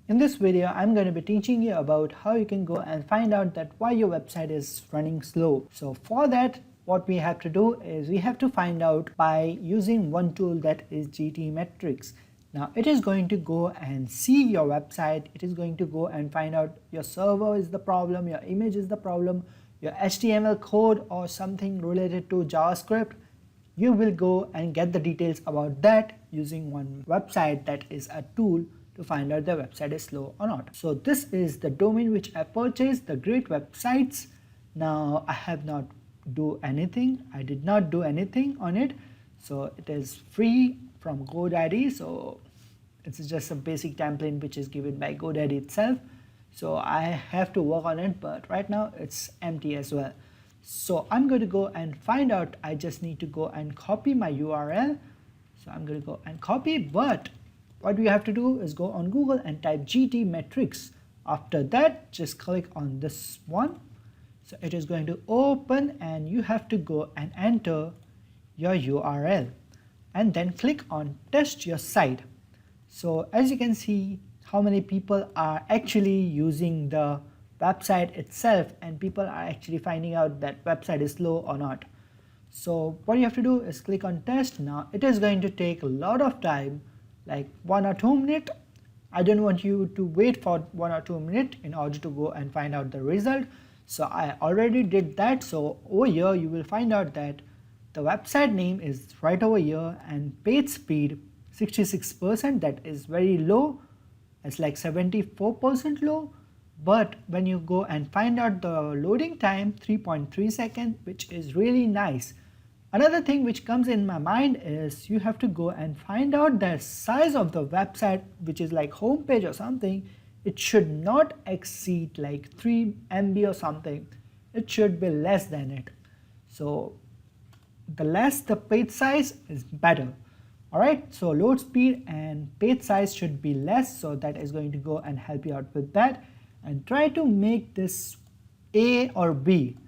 In this video, I'm going to be teaching you about how you can go and find out that why your website is running slow. So for that, what we have to do is we have to find out by using one tool, that is Metrix. Now it is going to go and see your website. It is going to go and find out your server is the problem, your image is the problem, your HTML code or something related to JavaScript. You will go and get the details about that using one website, that is a tool to find out the website is slow or not. So this is the domain which I purchased, the Great Websites. Now I have not do anything. I did not do anything on it. So it is free from GoDaddy. So it's just a basic template which is given by GoDaddy itself. So I have to work on it, but right now it's empty as well. So I'm going to go and find out. I just need to go and copy my URL. So I'm going to go and copy, but what we have to do is go on Google and type Metrix. After that, just click on this one. So it is going to open and you have to go and enter your URL and then click on test your site. So as you can see, how many people are actually using the website itself, and people are actually finding out that website is slow or not. So what you have to do is click on test. Now it is going to take a lot of time, like 1 or 2 minutes. I don't want you to wait for 1 or 2 minutes in order to go and find out the result. So I already did that. So over here you will find out that the website name is right over here, and page speed 66%, that is very low. It's like 74% low. But when you go and find out the loading time, 3.3 seconds, which is really nice. Another thing which comes in my mind is you have to go and find out the size of the website, which is like homepage or something. It should not exceed like 3 MB or something. It should be less than it. So the less the page size is better. Alright, so load speed and page size should be less, so that is going to go and help you out with that. And try to make this A or B.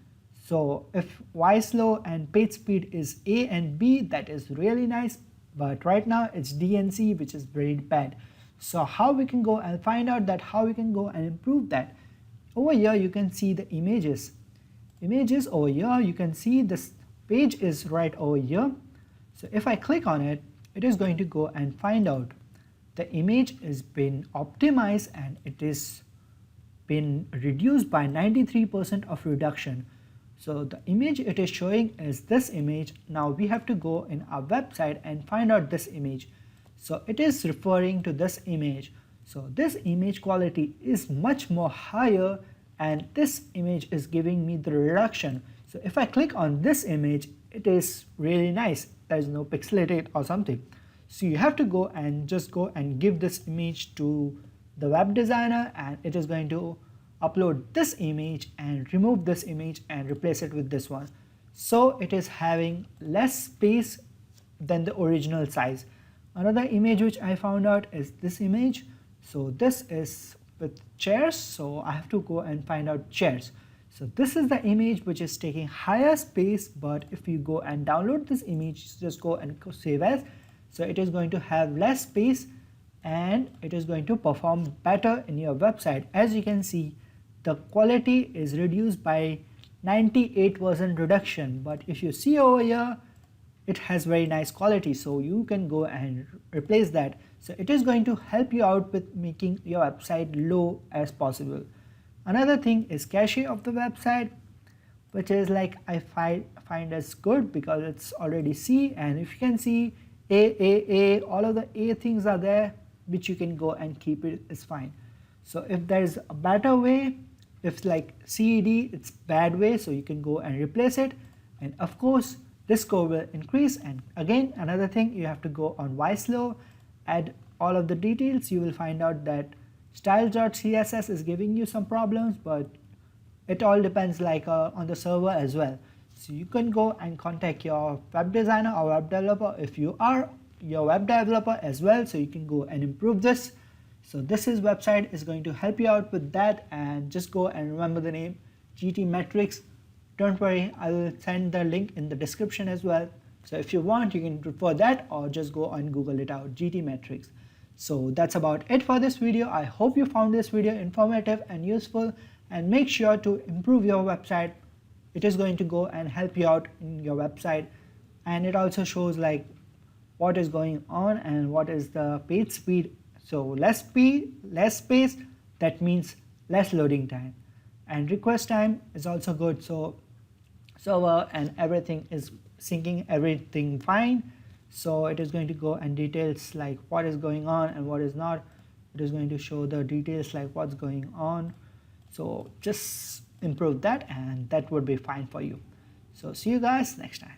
So if Y slow and page speed is A and B, that is really nice, but right now it's D and C, which is very bad. So how we can go and find out that, how we can go and improve that? Over here you can see the images. Images over here, you can see this page is right over here. So if I click on it, it is going to go and find out the image is been optimized and it is been reduced by 93% of reduction. So the image it is showing is this image. Now we have to go in our website and find out this image. So it is referring to this image. So this image quality is much more higher, and this image is giving me the reduction. So if I click on this image, it is really nice. There is no pixelated or something. So you have to go and just go and give this image to the web designer, and it is going to upload this image and remove this image and replace it with this one. So it is having less space than the original size. Another image which I found out is this image. So this is with chairs, so I have to go and find out chairs. So this is the image which is taking higher space, but if you go and download this image, just go and save as, so it is going to have less space and it is going to perform better in your website. As you can see, the quality is reduced by 98% reduction, but if you see over here, it has very nice quality, so you can go and replace that. So it is going to help you out with making your website low as possible. Another thing is cache of the website, which is like I find as good because it's already C, and if you can see A, all of the A things are there, which you can go and keep it is fine. So if there is a better way, if like CED, it's bad way, so you can go and replace it. And of course this score will increase. And again, another thing, you have to go on YSlow, add all of the details. You will find out that styles.css is giving you some problems, but it all depends like on the server as well. So you can go and contact your web designer or web developer if you are your web developer as well, so you can go and improve this. So this website is going to help you out with that, and just go and remember the name Metrix. Don't worry, I will send the link in the description as well. So if you want, you can refer that or just go and Google it out, Metrix. So that's about it for this video. I hope you found this video informative and useful, and make sure to improve your website. It is going to go and help you out in your website, and it also shows like what is going on and what is the page speed. So less speed, less space, that means less loading time, and request time is also good. So server and everything is syncing everything fine. So it is going to go and details like what is going on and what is not. It is going to show the details like what's going on. So just improve that and that would be fine for you. So see you guys next time.